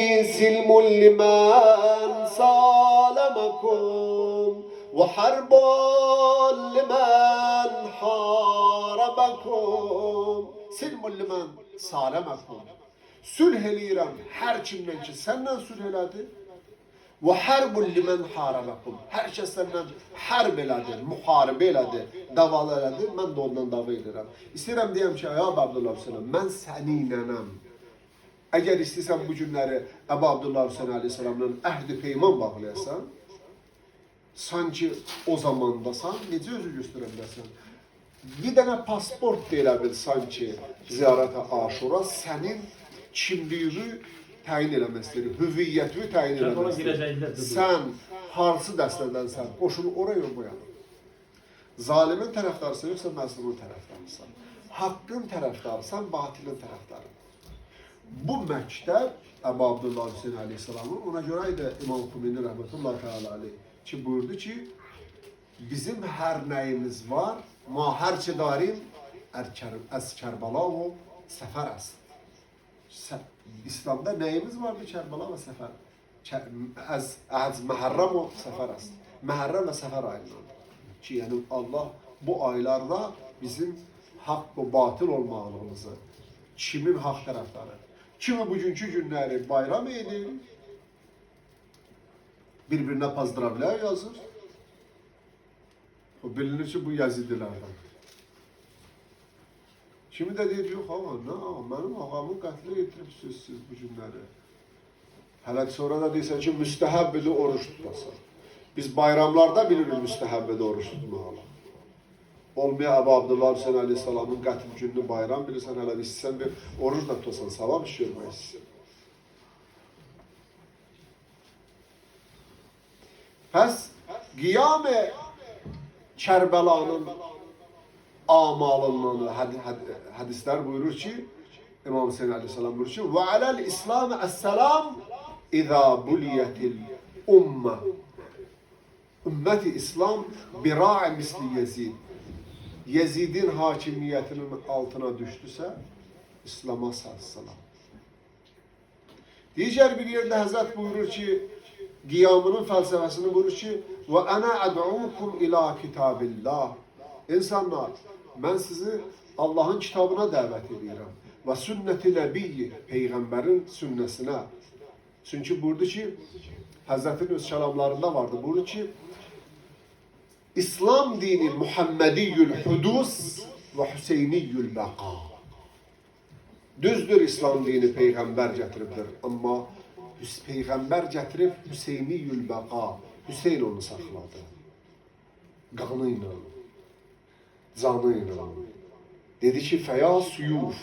سلم لمن سالمكم وحرب لمن حاربكم. Silm limen salemakum. Sülh eləyirəm hər kimdən ki səndən sülh elədi. Və hərbun limen harabakum. Hər kəs səndən hərb elədi, müharibə elədi, davalı elədi. Mən də ondan dava edirəm. İstəyirəm deyəm ki, ay Abdullah Hüseyin, mən səninlənəm. Əgər istəyirsən bu günləri Əbu Abdullah Hüseyin Aleyhisselamla əhd-i peyman bağlayasan, sanki o zamandasan, necə özü göstərə bilərsən? Bir dənə pasport da elə bil sanki ziyarətə Aşura sənin kimliyini təyin eləməsidir, hüviyyətini təyin eləməsidir. Sən hansı dəstədənsən, qoşulu oraya qoyalım. Zalimin tərəfdarısan, yoxsa məzlumun tərəfdarısan. Haqqın tərəfdarısan, batilin tərəfdarı. Bu məktəb Əbu Abdullah Hüseyin Aleyhisselamın, ona görə idi İmam Xümeyni Rəhmətullahi Teala aleyh ki buyurdu ki, bizim hər nəyimiz var, ma hər çi darim əz Kərbala və səfər əst. İslamda nəyimiz vardı? Kərbala və səfər. Əz məhərrəm və səfər əst. Məhərrəm və səfər aylarında. Ki, yəni Allah bu aylarda bizim haqq və batıl olmağımızı, kimin haqq tərəfdarı, kimi bugünkü günləri bayram edir, bir-birinə pozdravlər yazır. O bilinir ki, bu Yazidilərdən. Kimi də deyir, yox ağa, nə ağa, mənim ağamın qətli yetiribsiniz siz bu günləri. Hələ sonra da deyirsən ki, müstəhəbbidir oruç tutasan. Biz bayramlarda bilirik müstəhəbbidir oruç tutmağa. Olmaya Əbu Abdullah Hüseyin Aleyhisselamın qətl gününü bayram bilirsən, hələ istəysən bir oruç da tutasan, savab iş görmək istəysən. Pəs, qiyam-ı Kərbəlanın amalından hədislər buyurur ki, İmam Hüseyin Aleyhisselam buyurur ki, və aləl İslam əs-səlam İzə buliyyətil ümmə. Ümməti İslam bir-ra'i misli Yezid. Yezidin hakimiyyətinin altına düşdüsə, İslam'a sarsılan. Digər bir yerdə Həzrət buyurur ki, qiyamının fəlsəfəsini buyurur ki, və ənə əd'ukum ilə kitabillah. İnsanlar, mən sizi Allahın kitabına dəvət edirəm. Və sünnəti nəbiyyi, Peyğəmbərin sünnəsinə. Çünki buyurdu ki, Həzrətin öz kəlamlarında vardı, buyurdu ki, İslam dini Muhammediyyül hudus və Hüseyniyyül bəqa. Düzdür, İslam dini Peyğəmbər gətiribdir. Amma Peyğəmbər gətirib Hüseyniyyül bəqa. Hüseyin onu saxladı. Qanı ilə, canı ilə. Dedi ki, fəya suyuf,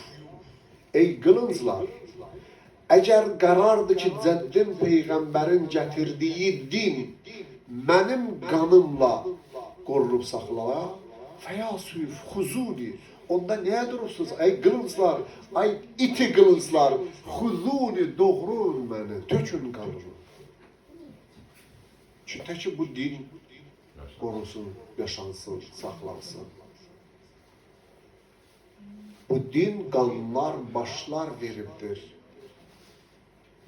ey qılınclar, əgər qərardır ki, cəddin Peyğəmbərin gətirdiyi din mənim qanımla qorunub saxlala, fəya suyuf, xuzuni, onda nəyə durursunuz? Ey qılınclar, ay iti qılınclar, xuzuni, doğrun məni, tökün qanımı. Çünki ki, bu din qorunsun, yaşansın, saxlansın. Bu din qanlar, başlar veribdir.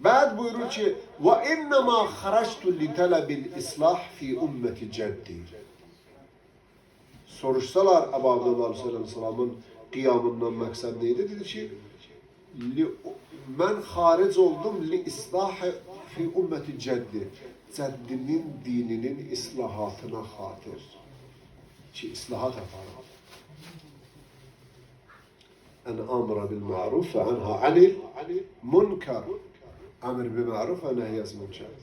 Bəd buyurur ki, وَاِنَّمَا خَرَجْتُ لِتَلَبِ الْإِصْلَاحِ فِي اُمَّةِ جَدِّي. Soruşsalar Əbu Abdullah Aleyhisselamın qiyamından məqsəd neydi? Dedi ki, mən xaric oldum li-islahi fi ümmeti cəddi. Cəddimin dininin islahatına xatir. Ki, islahat aparır. Ən amra bil-ma'ruf və ənha anil munkar. Əmr bil-ma'ruf və nəhyəz münkar.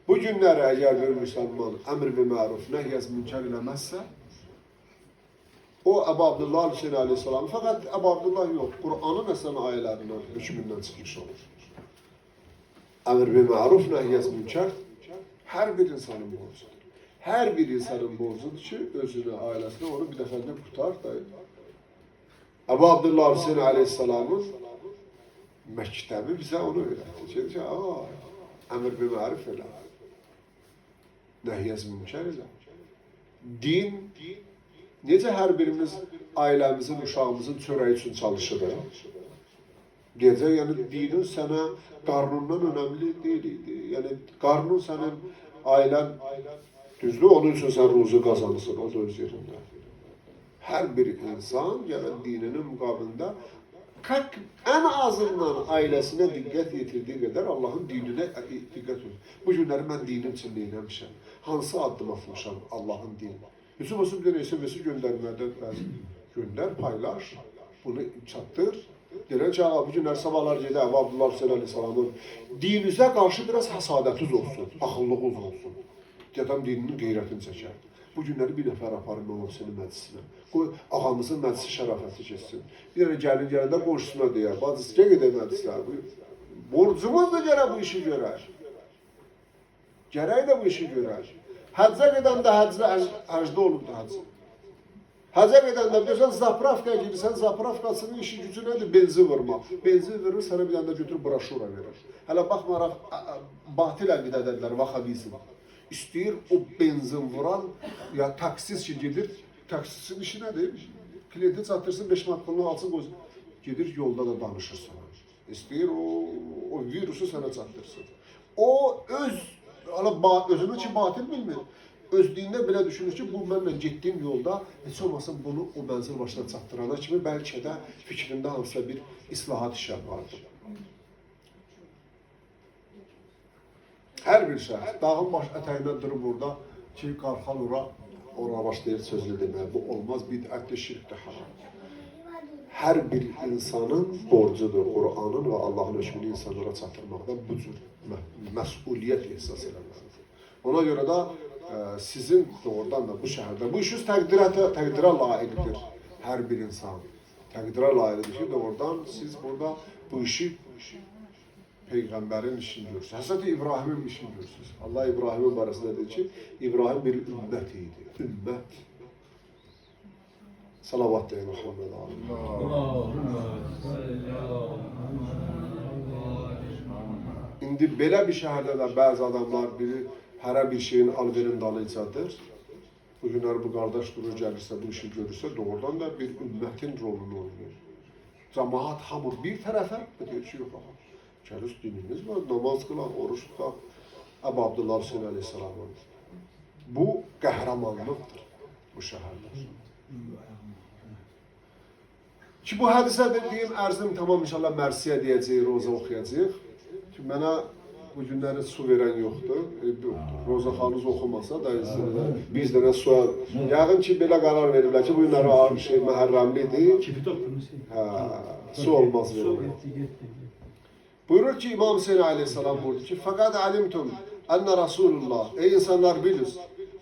Bu günləri əgər bir müsəlman əmr bil-ma'ruf, nəhyəz münkar eləməzsə, o Əbu Abdullah Aleyhisselam, fəqət Əbu Abdullah yox, Qur'anın əslən ayələrindən, hükmündən çıxmış olur. Əmr bil-ma'ruf, nəhyəz münkar hər bir insanın borcudur. Hər bir insanın borcudur ki, özünü, ailəsini onu bir dəfəndə qutar da. Əbu Abdullah Aleyhisselamın məktəbi bizə onu öyrətdi. Dedi ki, əmr bil-ma'ruf elə, nəhyəz münkar elə. Din, necə hər birimiz ailəmizin, uşağımızın çörəyi üçün çalışırıq? Gece yani dinin sana karnından önemli değildi. Yani karnın senin ailen düzdür, onun için sen ruzu kazanırsın o da öz yerinde. Her bir insan yani dininin mukabında en azından ailesine dikkat yetirdiği kadar Allah'ın dinine dikkat ediyor. Bu günləri mən dinim için neyləmişəm? Hansı addım atmışam Allah'ın dini? Yusuf olsun bir SMS göndermeden gönder, paylaş, bunu çatdır. Deyirəm ki, bu günlər sabahlar gedə Abdullah Hüseyin Aleyhisselamın dininizə qarşı biraz həsadətiz olsun, axıllığınız olsun. Adam dininin qeyrətini çəkər. Bu günləri bir nəfər aparır İmam Hüseynin məclisinə. Qoy ağamızın məclisi şərafəti keçsin. Bir dənə gəlir-gələndə qonşusuna deyər, bacısı gedək məclislər. Borcumuz da gərək bu işi görər. Gərək də bu işi görər. Həccə gedəndə həcdə olurdu həcc. Həccə gedəndə bilirsən, zapravkaya girirsən, zapravkasının işi gücü nədir? Benzin vurmaq. Benzin verir, sənə bir dənə də götürüb broşura verir. Hələ baxmaraq, batil əqidədədirlər, vaxabizm. İstəyir o benzin vuran, ya taksiz ki gedir, taksisinin işi nədir? Klienti çatdırsın, 5 manat pulunu alsın, qoysun. Gedir, yolda da danışır sana. İstəyir o virusu sənə çatdırsın. O özünü ki batil bilmir. Özlüyündə belə düşünür ki, bu mənlə getdiyim yolda heç olmasın bunu o mənzil başına çatdırana kimi bəlkə də fikrində hansısa bir islahat işə vardır. Hər bir şəxs dağın baş ətəyindən durub orada ki, qarxal ora başlayır sözünü deməyə. Bu olmaz, bidətdir, şirkdir, haram. Hər bir insanın borcudur Qur'anın və Allahın hökmünü insanlara çatdırmaqda bu cür məsuliyyət ehsas eləməlidir. Ona görə də sizin doğrudan da bu şəhərdə, bu iş təqdirə layiqdir hər bir insan. Təqdirə layiqdir ki, doğrudan siz burada bu işi Peyğəmbərin işini görürsünüz. Həzrəti İbrahimin işini görürsünüz. Allah İbrahimin barəsində deyir ki, İbrahim bir ümmət idi. Ümmət. Salavat deyin Muhammed Ali. İndi belə bir şəhərdə də bəzi adamlar biri hərə bir şeyin alverin dalıcadır. Bu günlər bu qardaş durur gəlirsə, bu işi görürsə, doğrudan da bir ümmətin rolunu oynayır. Cəmaat hamı bir tərəfə, deyir ki, yox. Kərüz dinimiz var, namaz qılaq, oruç tutaq. Əbu Abdullah Hüseyin Aleyhisselamın. Bu qəhrəmanlıqdır bu şəhərlər. Ki bu hədisə deyim, ərzim tamam inşallah Mərsiyə deyəcəyik, Roza oxuyacaq. Ki mənə bu günləri su verən yoxdur. Roza xanınız oxumasa da biz dənə suya... Yəqin ki, belə qərar verirlər ki, bu günləri ağır bir şey məhərrəmlidir. Su olmaz verirlər. Buyurur ki İmam Hüseyin Aleyhisselam buyurdu ki fakat alimtum enne Resulullah ey insanlar biliriz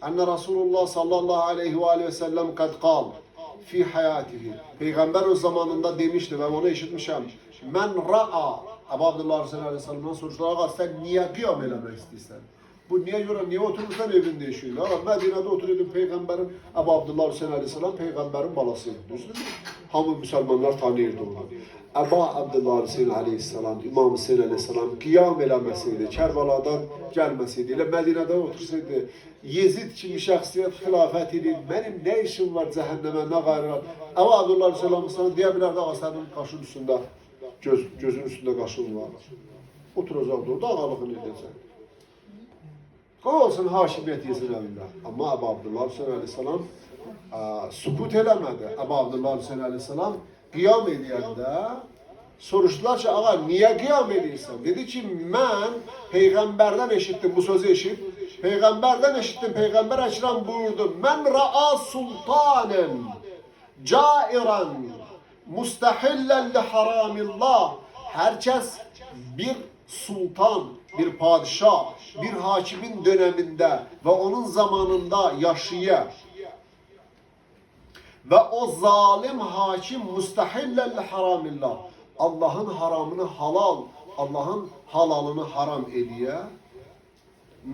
enne Resulullah sallallahu aleyhi ve sellem kad kal fi hayatihi Peygamber o zamanında demişti ben onu işitmişim men ra'a Ebu Abdullah Hüseyin Aleyhisselam'dan soruştular sen niye kıyam eləmək istəyirsən? Bu niye göre niye oturursan evinde yaşıyorlar? Medine'de oturuyordun Peygamberin Ebu Abdullah Hüseyin Aleyhisselam Peygamberin balasıydı. Hamı Müslümanlar tanıyırdı onu. Ebu Abdullah Hüseyin Aleyhisselam, İmam Hüseyin Aleyhisselam qiyam eləməsiydi, Kərbəladan gəlməsiydi, ilə Mədinədə otursaydı, Yezid kimi şəxsiyyət xilafət edir, mənim nə işim var cəhənnəmə, nə qayrılar? Ebu Abdullah Hüseyin sana deyə bilərdi, ağa sənin qaşın üstündə, gözün üstündə qaşın var. Oturacaqdı, orada ağalığını edəcək. Qoy olsun hakimiyyət yesin əlində. Amma Ebu Abdullah Hüseyin Aleyhisselam sükut eləmədi. Ebu Abdullah Hüseyin Aleyhisselam qiyam edəndə soruşdular ki, ağa, niyə qiyam edirsən? Dedi ki, mən Peyğəmbərdən eşitdim, bu sözü eşit. Peyğəmbərdən eşitdim, Peyğəmbər Əkrəm buyurdu. Mən ra'a sultanen, cairən, mustahillen li haramillah. Hər kəs bir sultan, bir padişah, bir hakimin dönemində və onun zamanında yaşayır. Ve o zalim hakim müstahillen haramillah. Allah'ın haramını halal, Allah'ın halalını haram ediyor.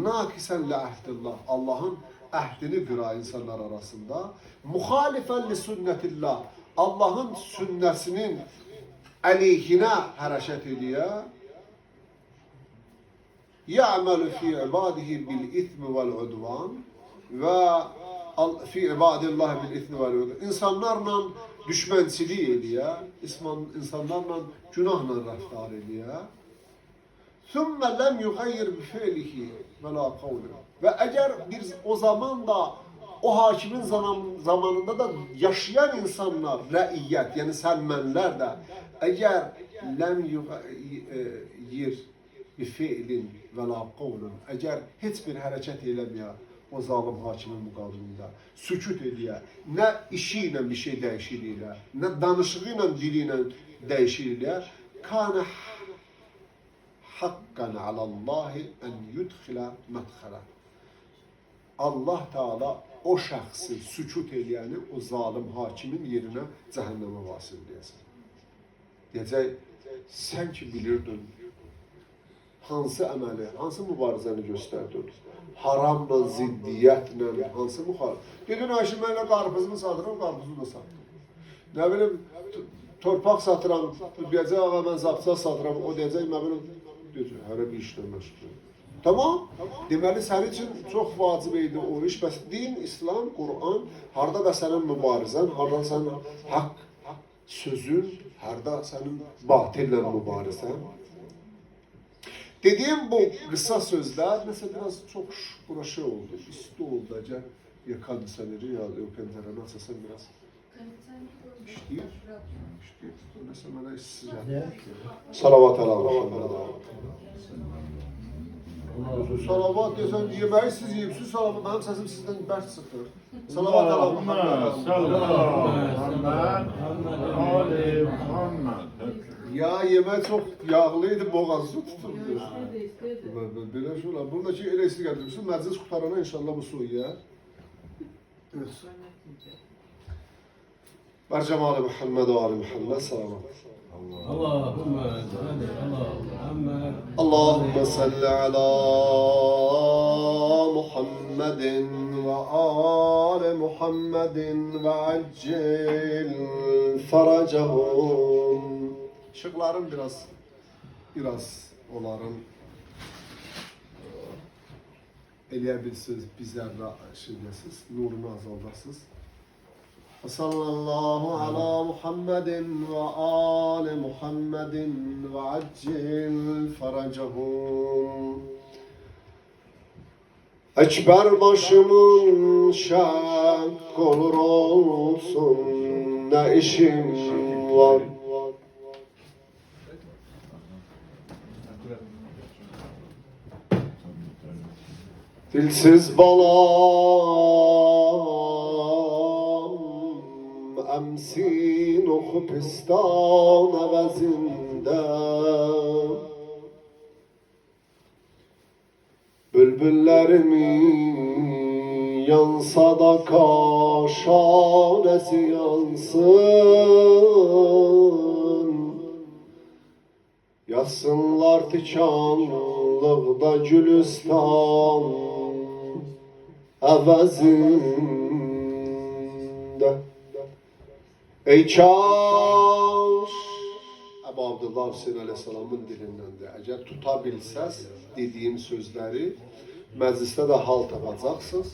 Nakisen li ahdillah. Allah'ın ahdini kırar insanlar arasında. Muhalifen li sünnetillah. Allah'ın sünnesinin aleyhine hareket ediyor. Ya'melu fi ibadihi bil ithmi vel udvan ve fi ibadillah bil ithmi vel udvan. İnsanlarla düşmənçilik eləyə, insanlarla günahla rəftar eləyə. Sümmə ləm yuğayyir bife'lihi və la qavlihi. Və əgər o zaman da o hakimin zamanında da yaşayan insanlar, rəiyyət, yəni sən mənlər də əgər ləm yuğayyir bife'lin və la qavlin, əgər heç bir hərəkət eləməyə o zalim hakimin müqabilində, sükut eləyə, nə işi ilə bir şey dəyişir elə, nə danışığı ilə, dili ilə dəyişir elə, kana hakkan alallahi en yudkhila medhala. Allah Teala o şəxsi sükut eləyəni o zalim hakimin yerinə cəhənnəmə vasil deyəsin. Deyəcək, sən ki bilirdin hansı əməli, hansı mübarizəni göstərdin? Haramla, ziddiyyətlə, hansı müxalif? Dedin, Ayşə, mən elə qarpızımı satıram, qarpızı da satdım. Nə bilim, torpaq satıram, deyəcək, ağa, mən zapsa satıram, o deyəcək, mən bilim, hərə bir işlə məşğul. Tamam. Deməli, sənin üçün çox vacib idi o iş. Bəs din, İslam, Qur'an, harada da sənin mübarizən, harada sənin haqq sözün, harada sənin batillə mübarizən. Dediyim bu qısa sözlər, məsələn, biraz çox bura şey oldu, isti oldu, əgər ya kondisioneri, ya pencerəni açasan biraz. İşləyir. Nəsə mənə işsiz gəldi. Salavat ələ. Salavat desən, yeməyi siz yiyibsiz, salavat, mənim səsim sizdən bərk çıxır. Salavat ələ. Ya yemək çox yağlıydı, boğazı tuturdu. Belə şey olar. Buradakı elə isti gətirmişsin, məclis qutarana inşallah bu su yiyər. Bərcəmalı Muhammed və Ali Muhammed, salavat. Allahümme salli ala Muhammedin ve ali Muhammedin ve accil faracahum. Işıkların biraz onların eləyə bilsiniz, bizlərlə şey deyəsiniz, nurunu azaldasınız. Sallallahu ala Muhammedin ve ali Muhammedin ve accil faracahum. Ekber başımın şak olur olsun, ne işim var. Dilsiz balam emsin o kupistan əvəzində bülbüllerimin yansa da kaşanesi yansın. Yazsınlar tikanlıqda Gülistan əvəzində. Ey kaş, Əbu Abdullah Hüseyin Aleyhisselamın dilindəndir. Əgər tuta bilsəz dediyim sözləri, məclisdə də hal tapacaqsınız.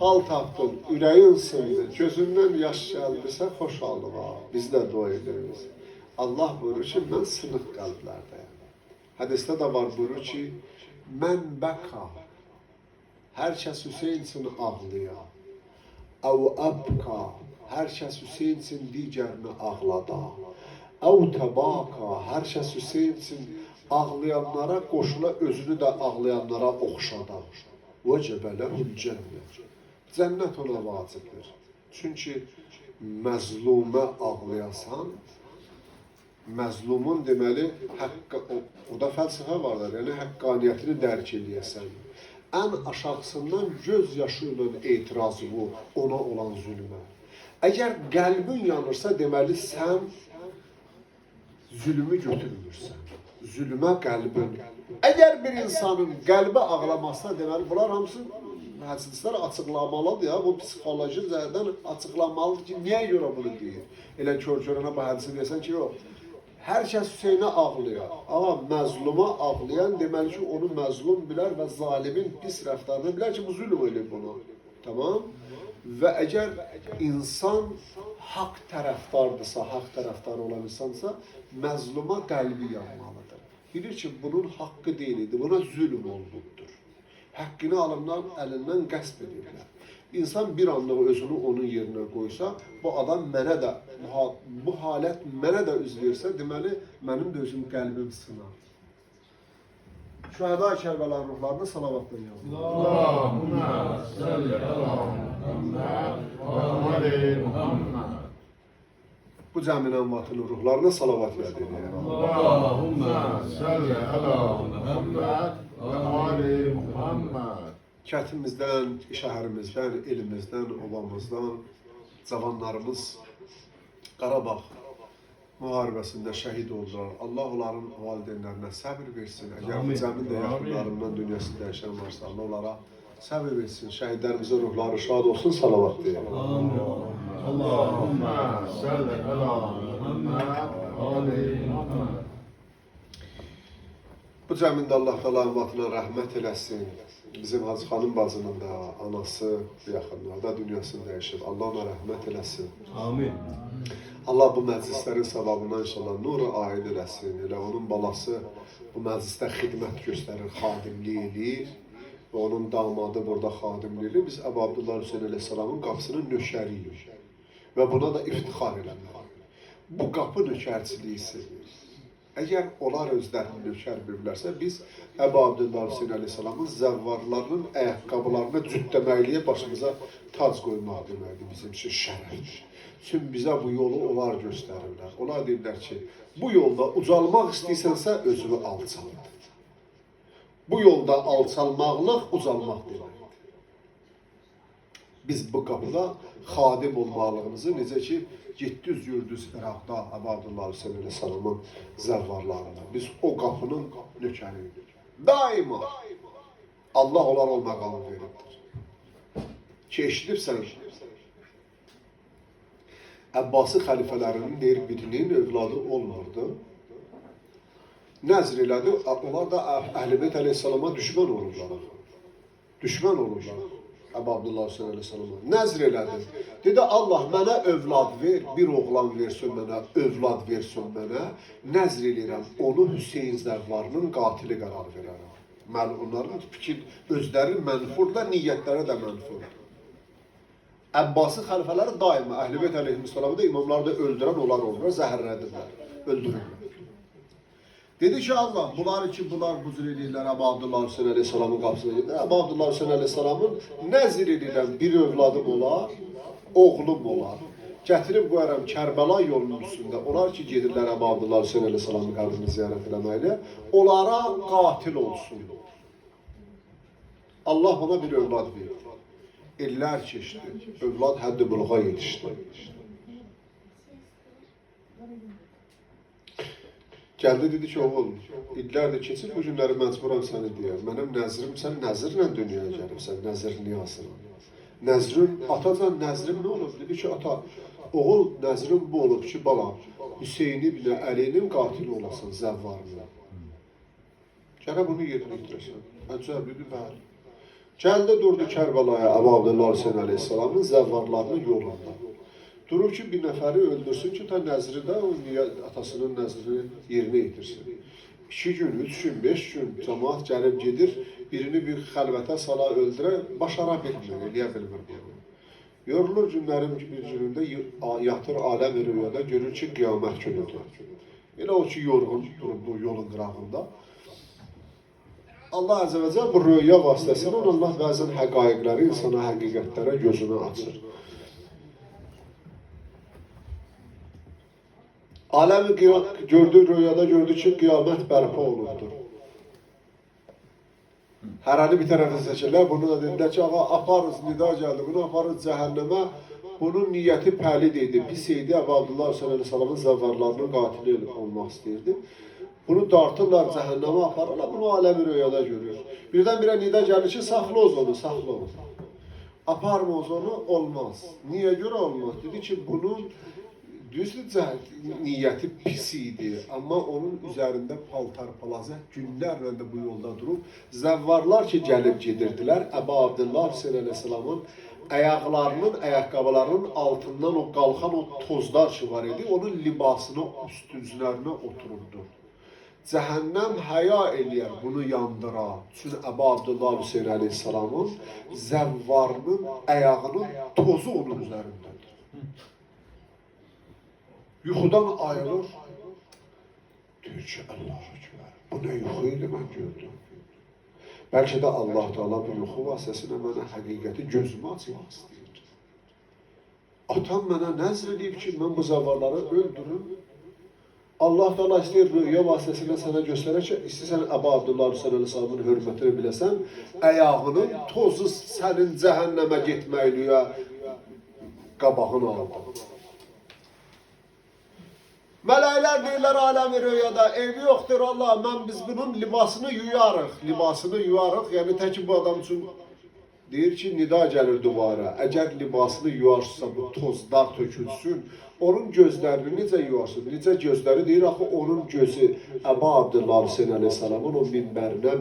Hal tapdın, ürəyin sındı, gözündən yaş gəldirsə xoşallığa. Biz də dua ediriz. Allah buyurur ki, mən sınıq qəlblərdəyəm. Hədisdə də var buyurur ki, mən bəka, hər kəs Hüseyin üçün ağlayar. Əv əbka, hər kəs Hüseyin üçün digərini ağladar. Əv təbaka, hər kəs Hüseyin üçün ağlayanlara qoşula, özünü də ağlayanlara oxşadar. Vəcəbə ləhul cənnət. Cənnət ona vacibdir. Çünki məzlumə ağlayasan, məzlumun deməli, o da fəlsəfə vardır, yəni həqqaniyyətini dərk eləyəsən. Ən aşağısından göz yaşı ilə etirazı bu, ona olan zülmə. Əgər qəlbin yanırsa, deməli, sən zülmü götürmürsən. Zülmə qəlbin. Əgər bir insanın qəlbi ağlamasına, deməli, bunlar hamısı hədislər açıqlamalıdır ya, bu psixoloji zərdən açıqlamalıdır ki, niyə görə bunu deyir? Elə kör-körənə bu hədisi deyəsən ki, yox. Hər kəs Hüseynə ağlayır. Amma məzluma ağlayan deməli ki, onu məzlum bilər və zalimin pis rəftarını bilər ki, bu zülm eləyir bunu. Tamam? Və əgər insan haqq tərəfdardırsa, haqq tərəfdarı olan insansa, məzluma qəlbi yanmalıdır. Bilir ki, bunun haqqı deyildi, buna zülm olunubdur. Haqqını alımdan, əlindən qəsb edirlər. İnsan bir anlıq özünü onun yerinə qoysa, bu adam mənə də, bu halət mənə də üz versə, deməli, mənim də özüm qəlbim sınar. Şühəda-i Kərbəlanın ruhlarına salavatla yazın. Allahümme salli ala Muhammed və ali Muhammed. Bu cəmin əmvatının ruhlarına salavat yad edir. Allahümme salli ala Muhammed və ali Muhammed. Kətimizdən, şəhərimizdən, elimizdən, obamızdan cavanlarımız Qarabağ müharibəsində şəhid oldular. Allah onların valideynlərinə səbir versin. Əgər bu cəmin də yaxınlarından dünyasında dəyişən varsa, Allah onlara səbir versin. Şəhidlərimizin ruhları şad olsun, salavat deyək. Allahümme salli ala Muhammed və ali Muhammed. Bu cəmində Allah təala ümmatına rəhmət eləsin. Bizim Hacı xanım bacının da anası yaxınlarda dünyasını dəyişib. Allah ona rəhmət eləsin. Amin. Allah bu məclislərin savabına inşallah nuru aid eləsin. Elə onun balası bu məclisdə xidmət göstərir, xadimlik eləyir. Və onun damadı burada xadimlik eləyir. Biz Əbu Abdullah Hüseyin əleyhissalamın qapısının nöşəriyik. Və buna da iftixar eləmək. Bu qapı nökərçiliyi sevir. Əgər onlar özlərini nökər bilirlərsə, biz Əbu Abdullah Hüseyin əleyhissalamın zəvvarlarının ayaqqabılarını cütləməkliyə başımıza tac qoymaq deməkdir bizim üçün şərəfdir. Çünki bizə bu yolu onlar göstərirlər. Onlar deyirlər ki, bu yolda ucalmaq istəyirsənsə özünü alçaldır. Bu yolda alçalmaqlıq ucalmaq deməkdir. Biz bu qapıda xadim olmalığımızı, necə ki, 700 yurduz İraqda Əbu Abdullah Hüseyin əleyhissalamın zəvvarlarında. Biz o qapının nökəriyik. Daima Allah onlar o məqamı verirdir. Ki, eşidibsən, Əbbasi xəlifələrinin deyir, birinin övladı olmurdu. Nəzr elədi, onlar da Əhl-i əleyhissalama düşmən olurlar. Düşmən olurlar Əbu Abdullah Hüseyin əleyhissalama. Nəzr elədi. Dedi, Allah mənə övlad ver, bir oğlan versin mənə, övlad versin mənə. Nəzr eləyirəm, onu Hüseyin zəvvarının qatili qərar verərəm. Onların fikir, özləri mənfurlar, niyyətləri də mənfurdur. Əbbasi xəlifələri daima Əhl-i Beyt əleyhissalamı da imamları da öldürən onlar olurlar, zəhərlədirlər, öldürürlər. Dedi ki, Allah, bunlar ki, bunlar bu cür edirlər Əbu Abdullah Hüseyin əleyhissalamın qapısına gedir. Əbu Abdullah Hüseyin əleyhissalamın nəzr edirəm, bir övladım olar, oğlum olar. Gətirib qoyaram Kərbəla yolunun üstündə. Onlar ki, gedirlər Əbu Abdullah Hüseyin əleyhissalamın qəbrini ziyarət eləməklə, onlara qatil olsun. Allah ona bir övlad verir. İllər keçdi, övlad həddi buluğa yetişdi. Gəldi, dedi ki, oğul, illər də keçir, bu günləri məcburam səni deyər. Mənim nəzrim, sən nəzirlə dünyaya gəlibsən, nəzir niyasına. Nəzrin, atacan nəzrim nə olub? Dedi ki, ata, oğul nəzrim bu olub ki, bala, Hüseyin ibn Əlinin qatili olasın, zəvvarına. Gələ bunu yerinə getirəsən. Əcəblidir, bəli. Gəldi, durdu Kərbəlaya, Əbu Abdullah Hüseyin əleyhissalamın zəvvarlarının yolunda. Durur ki, bir nəfəri öldürsün ki, ta nəzri də atasının nəzrini yerinə yetirsin. 2 gün, 3 gün, 5 gün cəmaat gəlib gedir, birini bir xəlvətə sala öldürə, başara bilmir, eləyə bilmir bunu. Yorulur günlərin bir günündə, yatır aləm-i rüyada, görür ki, qiyamət günüdür. Elə o ki, yorğun durur bu yolun qırağında. Allah Əzə və Cəl bu rüya vasitəsilə Allah bəzən həqaiqləri, insana həqiqətlərə gözünü açır. Aləmi gördü, rüyada gördü ki, qiyamət bərpa olundur. Hərəni bir tərəfə seçirlər, bunu da dedilər ki, ağa, aparız, nida gəldi, bunu aparız cəhənnəmə. Bunun niyyəti pəlid idi, pis idi, Əbu Abdullah Hüseyin əleyhissalamın zəvvarlarının qatili olmaq istəyirdi. Bunu dartırlar, cəhənnəmə aparırlar, bunu aləmi rüyada görür. Birdən-birə nida gəlir ki, saxla onu, saxla onu. Aparmaz onu, olmaz. Niyə görə olmaz? Dedi ki, bunun düzdür, niyyəti pis idi, amma onun üzərində paltar-palazət günlərlə də bu yolda durub, zəvvarlar ki, gəlib gedirdilər, Əbu Abdullah Hüseyin əleyhissalamın ayaqlarının, ayaqqabılarının altından o qalxan o tozlar ki var idi, onun libasını üstünlərinə otururdu. Cəhənnəm həya eləyər, bunu yandırar. Çünki Əbu Abdullah Hüseyin Aleyhisselamın zəvvarının ayağının tozu onun üzərindədir. Yuxudan ayrılır, deyir ki, Allah-u Ekber, bu nə yuxu idi mən gördüm. Bəlkə də Allah Teala bu yuxu vasitəsilə mənə həqiqəti gözümü açmaq istəyir. Atam mənə nəzr edib ki, mən bu zəvvarları öldürüm. Allah Teala istəyir rüya vasitəsilə sənə göstərək ki, istəyirsən Əbu Abdullah Hüseyin Aleyhisselamın hörmətini biləsən, ayağının tozu sənin cəhənnəmə getməkliyə qabağını aldı. Mələklər deyirlər aləmi rüyada, eybi yoxdur Allah, biz bunun libasını yuyarıq. Libasını yuyarıq, yəni təki bu adam üçün deyir ki, nida gəlir duvara. Əgər libasını yuyarsınsa, bu tozlar tökülsün, onun gözlərini necə yuyarsın? Necə gözləri deyir, axı onun gözü Əbu Abdullah Hüseyin Aleyhisselamın o minbərinə,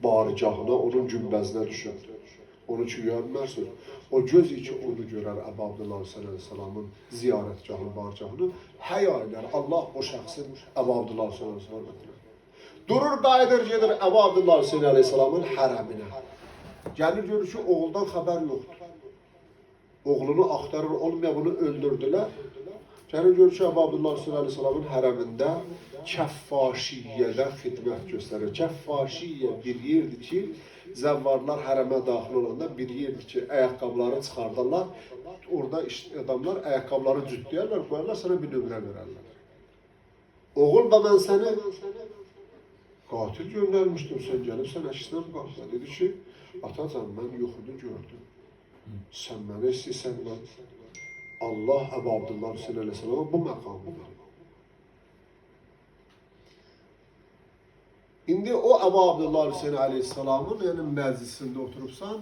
barigahına, onun günbəzinə düşür. Onu ki, görmərsiniz. O göz ki, onu görər Əbu Abdullah Hüseyin Aleyhisselamın ziyarətgahını, barigahını həya edər. Allah o şəxsin Əbu Abdullah Hüseyin Aleyhisselamın durur, qayıdır, gedir Əbu Abdullah Hüseyin Aleyhisselamın hərəminə. Gəlir, görür ki, oğuldan xəbər yoxdur. Oğlunu axtarır, olmaya bunu öldürdülər. Gəlir, görür ki, Əbu Abdullah Hüseyin Aleyhisselamın hərəmində kəffaşiyyədə xidmət göstərir. Kəffaşiyyə bir yerdir ki, zəvvarlar hərəmə daxil olanda bir yerdir ki, ayaqqabıları çıxardarlar. Orada adamlar ayaqqabıları cütləyərlər, qoyarlar, sana bir nömrə verərlər. Oğul, mən səni qatil göndərmişdim, sən gəlib, sən əksinə mi qalxda? Dedi ki, atacan, mən yuxunu gördüm. Sən mənə istəyirsən, Allah Əbu Abdullah Hüseyin Aleyhisselama bu məqamı verir. İndi o Əbu Abdullah Hüseyin Aleyhisselamın məclisində oturubsan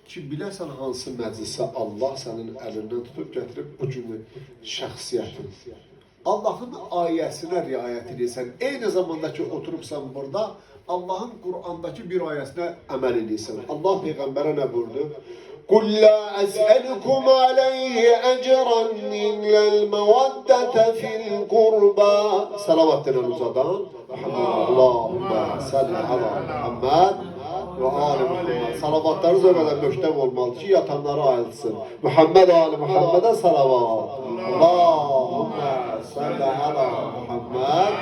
ki, biləsən hansı məclisə Allah sənin əlindən tutub gətirib bu günü şəxsiyyətin. Allahın ayəsinə riayət edirsən. Eyni zamanda ki, oturubsan burada, Allahın Qur'andakı bir ayəsinə əməl edirsən. Allah Peyğəmbərə nə buyurdu? قُلْ لَا أَسْأَلُكُمْ عَلَيْهِ أَجْرًا إِلَّا الْمَوَدَّةَ فِي الْقُرْبَى Salavat denen uzadan. Allahümme salli ala Muhammed ve ali Muhammed. Salavatlarınız o kadar möhtem olmalı ki yatanlara ayrılsın. Muhammed ali Muhammed'e salavat. Allahümme salli ala Muhammed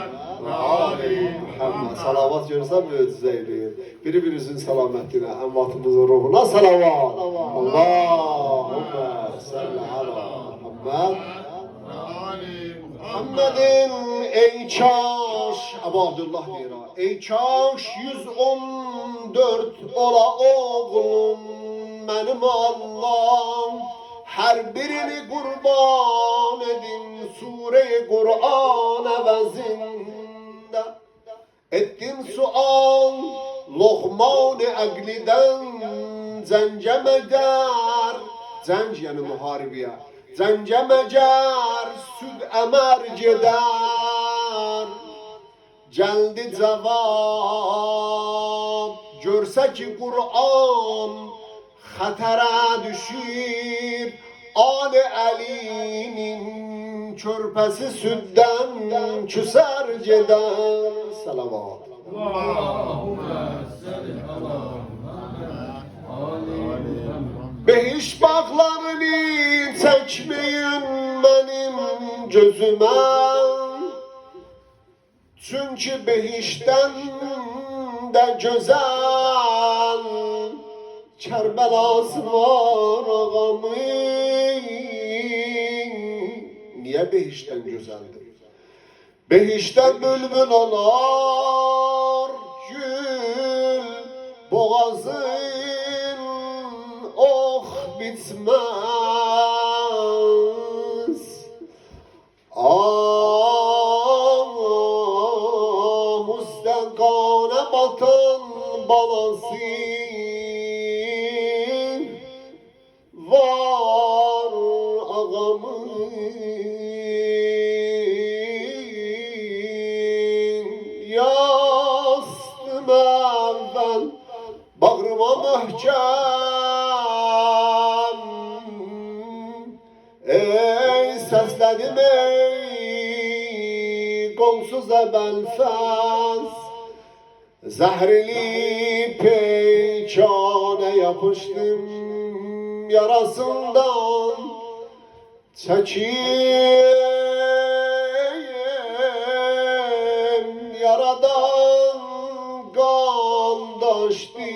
ve ali Muhammed. Salavat görürsen möcüze eləyir. Biri-birinizin salamətinə, əmvatımızın ruhuna salavat. Allahümme salli ala Muhammed. Muhammedin ey kaş, Əbu Abdullah deyir ha, ey kaş 114 ola oğlum mənim Allahım, hər birini qurban edin Sure-i Kur'an əvəzində. Ettin sual, Lokman-ı əqlidən cəngə məgər, cəng yəni müharibiyə, cəngə məgər, süd əmər gedər. Gəldi cavab, görsə ki Kur'an xətərə düşür, Ali Əlinin körpəsi süddən küsər gedər. Salavat. Behiş bağlarını çəkməyin mənim gözümə, çünki behişdən də gözəl Kərbəlası var ağamın. Niyə behişdən gözəldir? Behişdən bülbül olar gül, boğazın ox bitməz. Ağustan qana batan balası var ağamın. Yastım əvvəl bağrıma möhkəm, Ey səslədim ey qolsuz əbəlfəz, zəhrli peykana yapışdım yarasından, çəkim yaradan qandaşdı.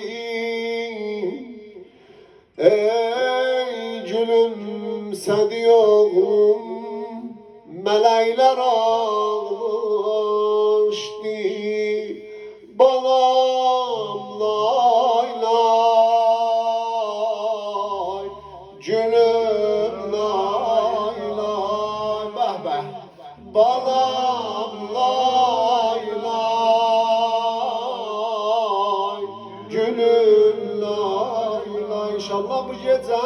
Ey gülümsədi oğlum, mələklər ağlaşdı. Balam lay lay, gülüm lay lay, bəh bəh. Balam lay lay, gülüm lay lay. İnşallah bu gecə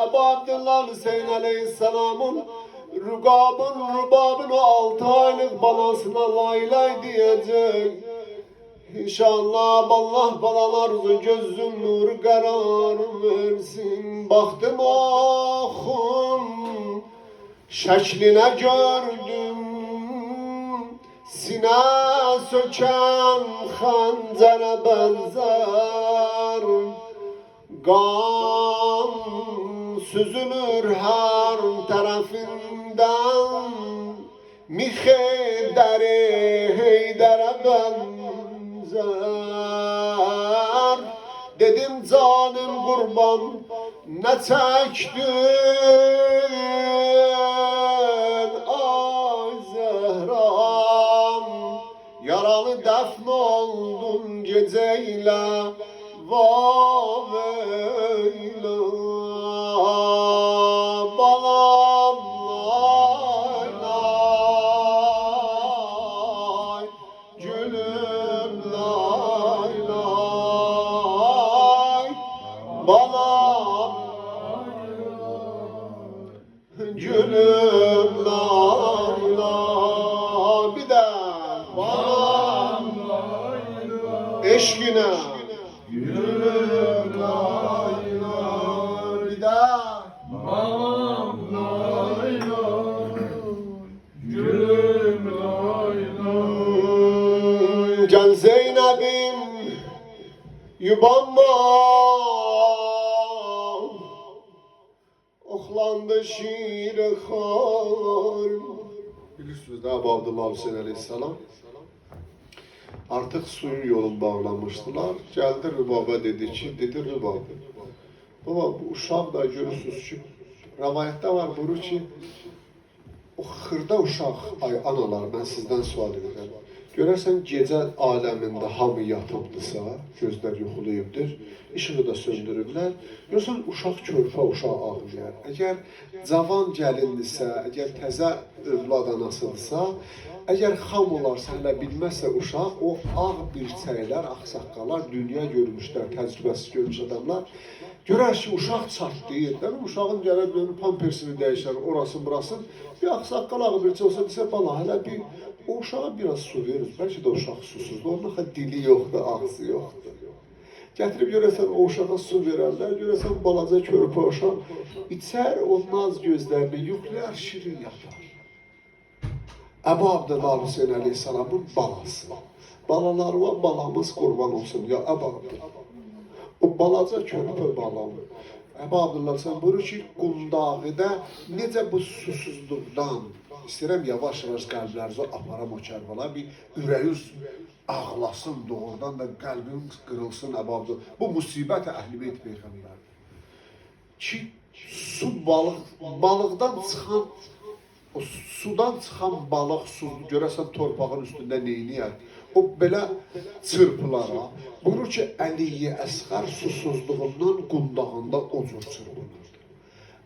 Əbu Abdullah Hüseyin Aleyhisselam'ın rübabın o 6 aylık balasına lay lay diyecek. İnşallah Allah balalarınızın gözün nuru karar versin. Baktım oxum şəklinə gördüm, sinə sökən xəncərə bənzər. Qan süzülür hər tərəfindən, mixedəri heydərə bənzər. Dedim canım qurban nə çəkdin ay Zəhram, yaralı dəfn oldun gecəylə vaveylə. Balam lay lay, gülüm lay lay. Balam gülüm lay lay. Bir de balam eşkine gülüm lay lay. Bir de Balam lay lay, gülüm lay lay. Can Zeynep'im yubanma, oxlandı şiir xar. Bilirsiniz de Əbu Abdullah Hüseyin Aleyhisselam artık suyun yolunu bağlamıştılar. Geldi Rübab'a dedi ki, dedi Rübab, baba bu uşaq da görürsünüz ki, rəvayətdə var buyurur ki, o xırda uşaq, ay analar, mən sizdən sual edirəm. Görərsən gecə aləmində hamı yatıbdırsa, gözlər yuxulayıbdır, işığı da söndürüblər. Görürsən uşaq körpə, uşaq ağlayar. Əgər cavan gəlindirsə, əgər təzə övlad anasıdırsa, əgər xam olarsa, hələ bilməzsə uşaq, o ağ birçəklər, ağsaqqalar, dünya görmüşlər, təcrübəsiz görmüş adamlar, görər ki, uşaq çatlayır, değil mi? Uşağın gəlir, dönür, pampersini dəyişər, orasın, burasın. Bir ağsaqqal ağı birçə olsa, desə, bana, hələ bir, o uşağa biraz su verir. Bəlkə də uşaq susuzdur, onun axı dili yoxdur, ağzı yoxdur. Gətirib görəsən, o uşağa su verərlər, görəsən, balaca körpə uşaq, içər o naz gözlərini, yuxlayar, şirin yatar. Əbu Abdullah Hüseyin Aleyhisselam'ın balası. Balalarıma balamız qurban olsun, ya Əbu Abdullah. O balaca körpə balam. Əbu Abdullah sən buyurur ki, qundağıda necə bu susuzluqdan, istəyirəm yavaş-yavaş qəlblərinizə aparam o Kərbəla, bir ürəyiniz ağlasın doğrudan da qəlbiniz qırılsın Əbu Abdullah. Bu musibət Əhl-i-Beyt Peyğəmbərdir. Ki, su balıqdan çıxan, o sudan çıxan balıq suzlu görəsən torpağın üstündə neyniyər? O belə çırpılara, buyurur ki, Əli-i Əsğər susuzluğundan qundağında o cür çırpınırdı.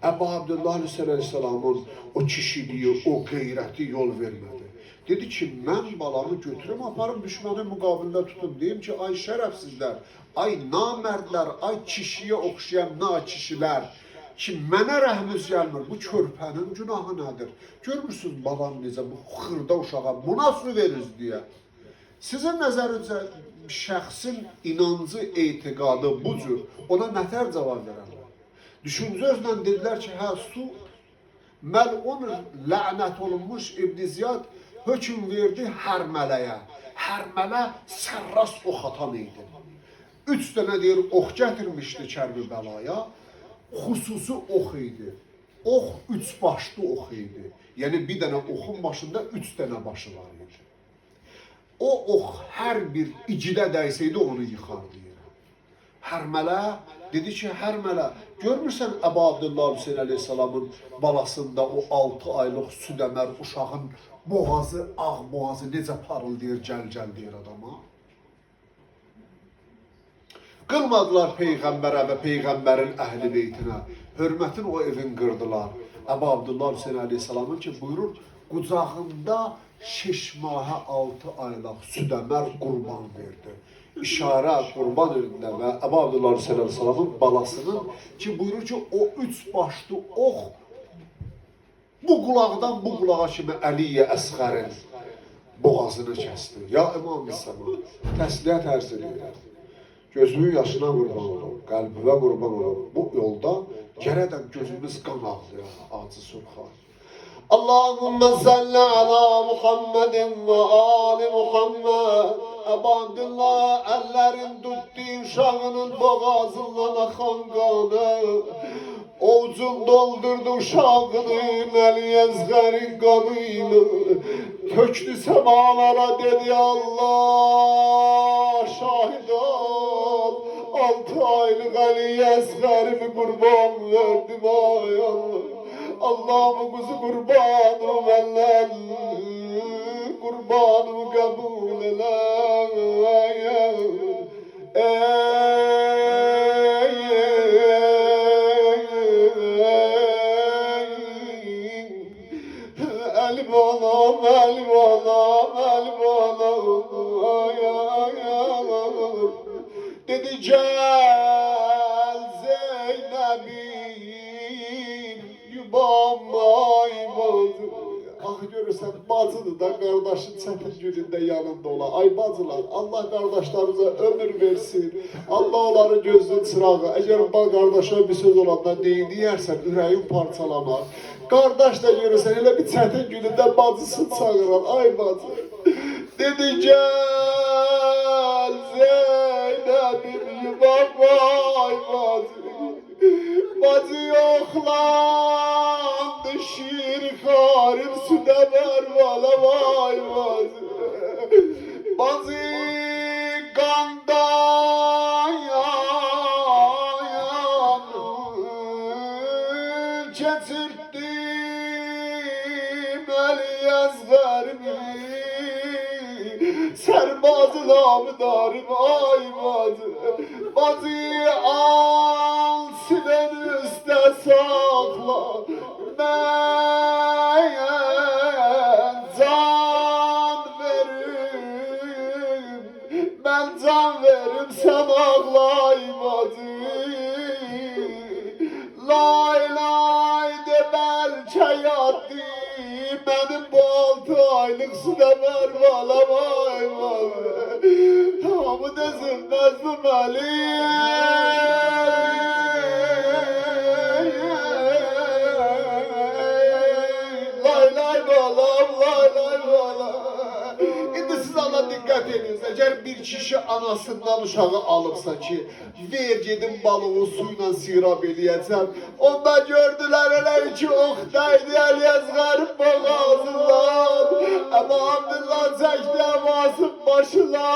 Əbu Abdullah Aleyhisselam'ın o kişiliyi, o qeyrəti yol vermədi. Dedi ki, mən balamı götürüm, aparım düşmənin müqabilində tutum. Deyim ki, ay şərəfsizlər, ay namərdlər, ay kişiyə oxşayan nakişilər ki, mənə rəhminiz gəlmir, bu körpənin günahı nədir? Görmürsünüz balam necə, bu xırda uşağa buna su veririz deyə. Sizin nəzərinizə şəxsin inancı, etiqadı bu cür, ona nətər cavab verərlər? Düşüncə özlə dedilər ki, hə, su Melun lanet olunmuş İbn Ziyad hüküm verdi Hərmələyə. Hərmələ sərras ox atan idi. 3 tane deyir ox gətirmişdi Kərbəlaya. Xüsusi ox idi. Ox 3 başlı ox idi. Yəni bir dənə oxun başında 3 dənə başı var idi. O ox hər bir icidə dəysəydi onu yıxardı. Hərmələ dedi ki, Hərmələ, görmürsən Əbu Abdullah Hüseyin Aleyhisselamın balasında o 6 aylıq südəmər uşağın boğazı, ağ boğazı necə parıldayır, gəl deyir adama. Qılmadılar Peyğəmbərə və Peyğəmbərin əhli beytinə. Hörmətin o evin qırdılar. Əbu Abdullah Hüseyin Aleyhisselamın ki buyurur, qucağında 6 mahə 6 aylıq südəmər qurban verdi. İşarə qurban önündə və Əbu Abdullah Hüseyin Aleyhisselamın balasının ki buyurur ki o 3 başlı ox bu qulaqdan bu qulağa kimi Əliyyə Əsğərin boğazını kəsdi. Ya İmam Müsəlman, təsliyyət ərz edir. Gözümün yaşına qurban olum, qəlbivə qurban olum. Bu yolda gərədən gözümüz qan ağlıyor, acı surxar. Allahümme salli ala Muhammedin ve ali Muhammed. Əbu Abdullah əllərin tutdu uşağının boğazından axan qanı. Ovucun doldurdu uşağının Əliyyə Əsğərin qanıyla. Tökdü semalara dedi Allah şahid ol. 6 aylıq Əliyyə Əsğərimi qurban verdim ay Allah. Allah'ım kuzu kurbanım ellen, kurbanımı kabul eyle. Elim anam, elim anam, elim anam. Dedi gel Zeynep'im, yubam ay bacı. Ah görürsen bacıdır da kardeşin çətin günündə yanında ola. Ay bacılar, Allah kardeşlerimize ömür versin. Allah onları gözünün çırağı. Eğer bak kardeşe bir söz olanda neyi diyersen ürəyin parçalamaz. Kardeş de görürsen hele bir çətin günündə bacısını çağıran. Ay bacı. Dedi gel Zeynep'im yubam ay bacı. Bacı yoklandı şirkarım süde ver bana vay bacı. Bacı kandan yanır geçirttim Əliyyə Əsğərimi. Sərbazı namıdarım ay bacı. Bacı al sinen üstə sakla. Ben can veririm. Ben can veririm sen ağlaymadın. Lay lay de belki yattı. Benim bu 6 aylık südemer bana vay vay. Tamamı dezinmezdim Ali. Lay lay balam, lay lay balam. İndi siz Allah dikkat ediniz. Eğer bir kişi anasından uşağı alıbsa ki ver gedim balığı suyla sirab eləyəcəm. Onda gördüler elə ki oxdaydı Əliyyə Əsğərin boğazından. Əbu Abdullah çəkdi əvasın başına.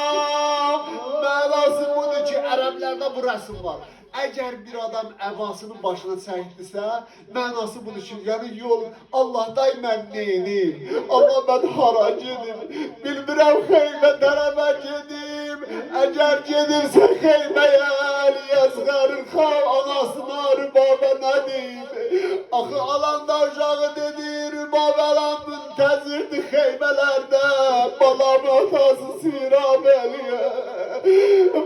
Mənası budur ki ərəblərdə bu rəsm var. Eğer bir adam əvasının başına çəkdisə, mənası budur ki, yəni yol, Allah day mən neynim, Allah mən hara gedim, bilmirəm xeymə tərəfə gedim, eğer gedirsə xeyməyə Əliyyə Əsğərin xal anasını Rübabə nə deyim, axı alanda uşağı dedi, Rübabə lan müntəzirdi xeymələrdə, balamı atası Sirab Əliyə,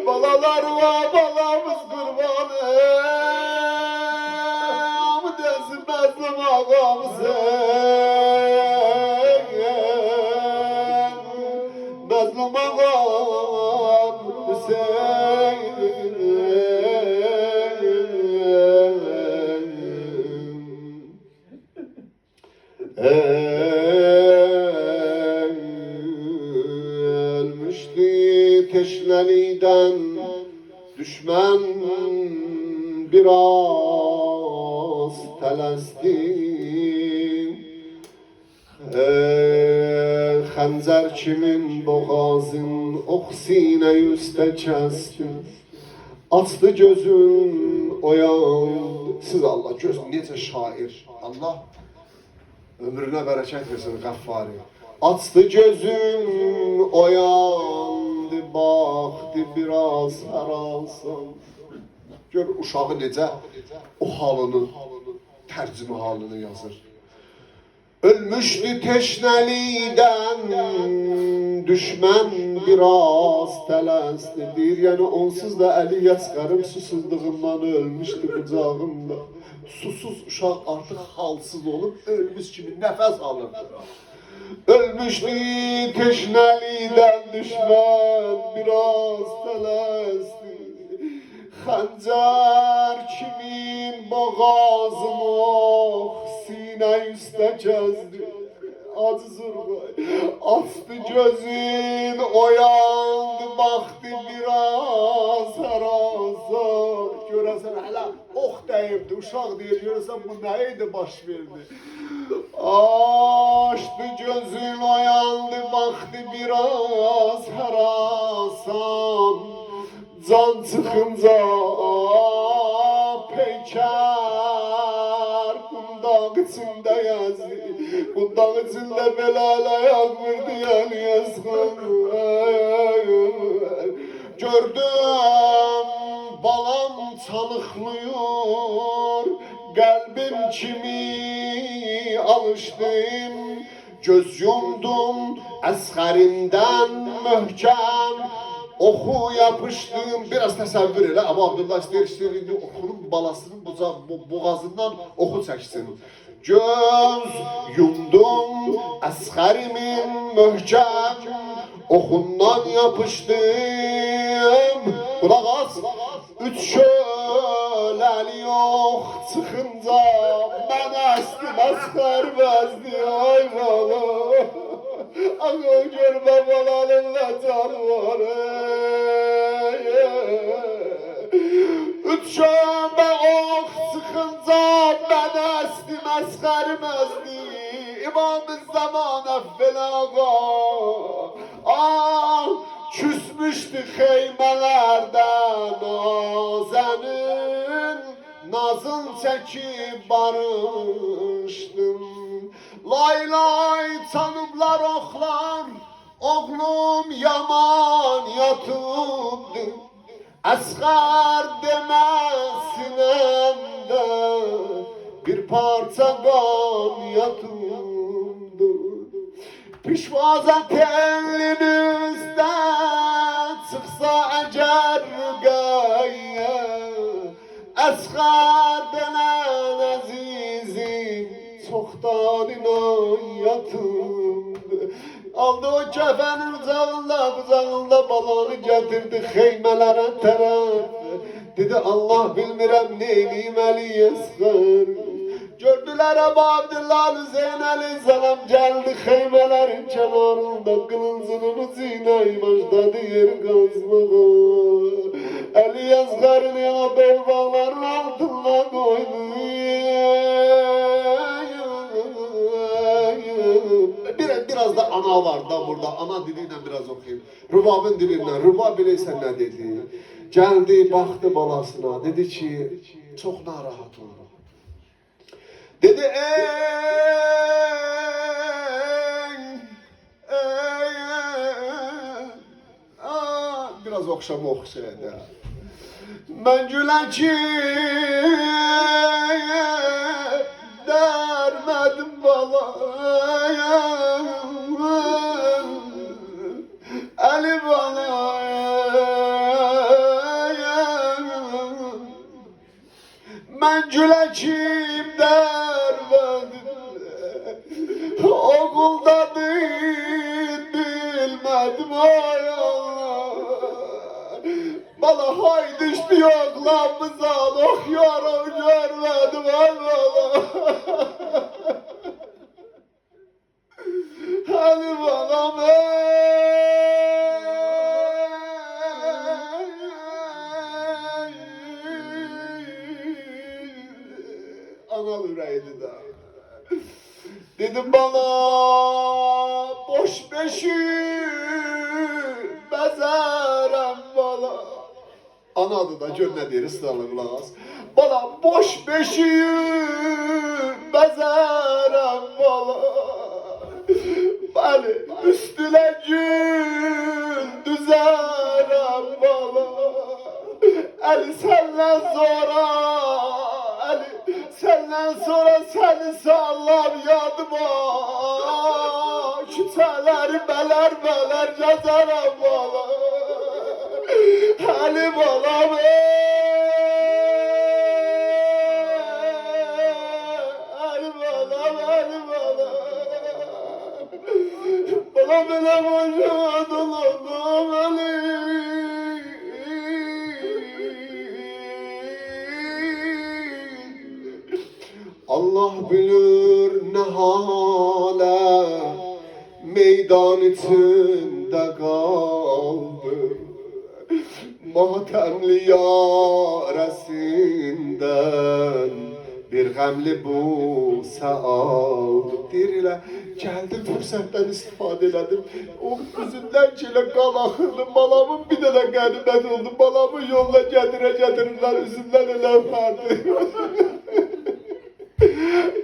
balalar var, balamız qurban. Desin məzlum ağamızın, məzlum ağam Hüseyin. Düşman biraz tələsdi. Xəncər kimin boğazın ox sinə üstə kəsdi. Açdı gözün oyan. Siz Allah göz necə şair. Allah ömrünə bərəkət versin Qəffari. Açdı gözün oyandı, baxdı biraz harasan. Gör uşağı necə o halını, tərcümə halını yazır. Ölmüştü teşnəlikdən, düşmən biraz tələsdi. Deyir, yəni onsuz da Əli Əsqərim susuzluğundan ölmüşdü qucağımda. Susuz uşaq artıq halsız olub, ölmüş kimi nəfəs alırdı. Ölmüştü teşnəlikdən, düşmən biraz tələsdi. Xəncər kimin boğazım ox, sinə üstə kəsdi. Acı zurğay, açdı gözün, oyandı, baxdı biraz hərasar. Görəsən hələ ox dəyibdi, uşaq deyir, görəsən bu nə idi baş verdi. Açdı gözün, oyandı, baxdı biraz hərasar. Can çıxınca peykər qundaq içində yazdı. Qundaq içində belələ yağmırdı yəni yazğın. Gördüm balam çalıqlıyır, qəlbim kimi alışdım. Göz yumdum əsğərimdən möhkəm, oxu yapışdım, biraz təsəvvür elə, amma Abdullah istəyir, indi oxunun balasının boğazından oxu çəksin. Göz yumdum, əsxərimin möhkəm, oxundan yapışdım. Qulaq as, üç şöləli yox çıxınca, mən əsdim, əsxər bəzdi, ay bala. Ağıl görmə balanınla can var. Üç şöbə ox çıxınca mən əsdim, əsxərim əzdi. İmam-ı zaman əvvəl ağa. Ah, küsmüşdü xeymələrdən nazənin. Nazın çəkib barışdım. Lay lay tanıblar oxlar, oğlum yaman yatıbdı. Əsğər deməsinəmdə bir parça qan yatıbdı. Pişvazət elinizdə çıxsa əgər rüqəyyə, Əsğər denən əzizim çoxdan inan yatımdı. Aldı o kəfənin qucağında balanı gətirdi xeymələrə tərəf. Dedi Allah bilmirəm neyliyim Əli Əsğər. Gördülər Əbu Abdillah Hüseyin əleyhissalam gəldi xeymələrin kənarında qılıncının ucu ilə başladı yeri qazmağa. Əli Əsğərin yana dolbaqların altına qoydu. Biraz da ana var da burada, ana diliyle biraz okuyayım. Rübabın dilinden, Rübab bileysen ne dedi? Geldi, baktı balasına, dedi ki, çok narahat oldu. Dedi biraz okşama oxşaydı. Ben gülen ki dermedim balaya, Ali balaya. Ben gülen kim dermedim, okulda bilmedim ay Allah. Bana hay düştü yoklamızdan, oh yaram görmedim ay Allah. Ali balam Al ürəyini də. Dedim bana boş beşi bezerem bana. Anadı da gör ne deyir ısrarla qulaq as. Bana boş beşi bezerem bana. Beni üstüne gün düzerem bana. Ali senden sonra Ali senden sonra seni sallam yadıma. Küçeleri beler beler yazarım bana. Ali balam Ali balam Ali balam. Bana bile boşadın oğlum Ali. Allah bilir ne hale meydan içinde kaldım. Matemli yaresinden bir gemli buse aldım. Diriyle geldim fırsattan istifade elədim. O üzümden çile kan akırdı. Balamın bir de ganimet oldu. Balamın yoluna getirirler üzümden ele verdi.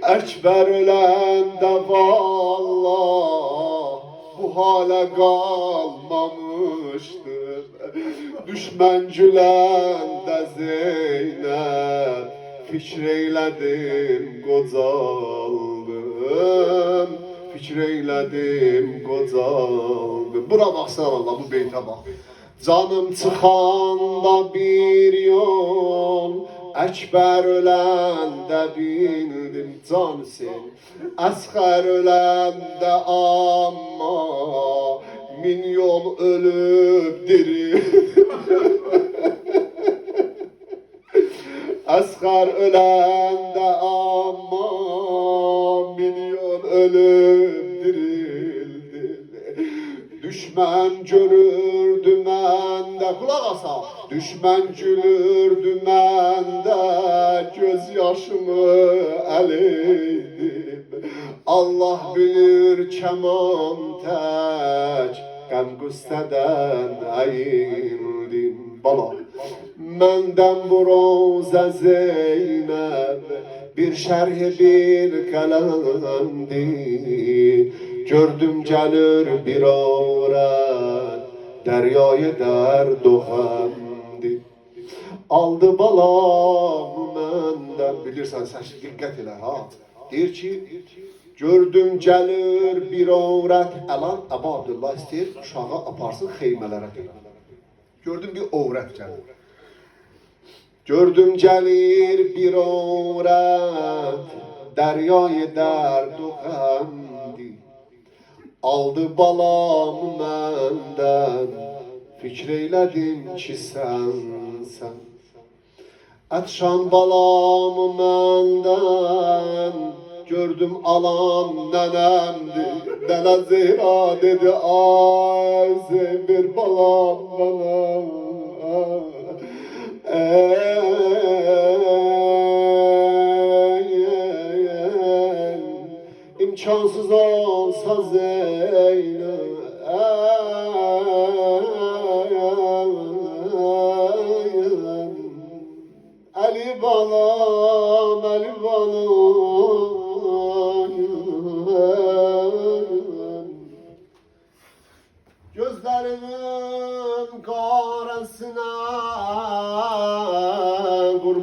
Ekber ölen de vallah bu hale kalmamıştır. Düşmencülen de Zeynep fikreyledim qocaldım. Fikreyledim qocaldım. Bura baxsana Allah bu beytə bax. Canım çıxanda bir yol Ekber öləndə bildim can sen. Əsxər öləndə amma min yol ölüb diri. Əsxər öləndə amma min yol ölüb dirildi. Düşmən görürdü məndə, qulaq asa. Düşmən gülürdü məndə, göz yaşımı əleydim. Allah bilir kəman tək, qəm qüstədən əyildim. Bala, məndən bu rozə Zeynəb, bir şərhi bir qələmdir. Gördüm gəlir bir övrət, dəryayı dərd o həmdir. Aldı balamı məndən, bilirsən sən diqqət elə ha. Deyir ki, gördüm gəlir bir övrət, əlan Əbu Abdullah istəyir uşağı aparsın xeymələrə deyir. Gördüm bir övrət gəlir. Gördüm gəlir bir övrət, dəryayı dərd o həmdir. Aldı balamı məndən, fikr eylədim ki sənsən. Ətşan balamı məndən, gördüm alan nənəmdir. Nənə Zehra dedi, ay Zeynir balam mənəm. İmkansız olsa Zeynep Ali balam, Ali balam gözlerimin karasına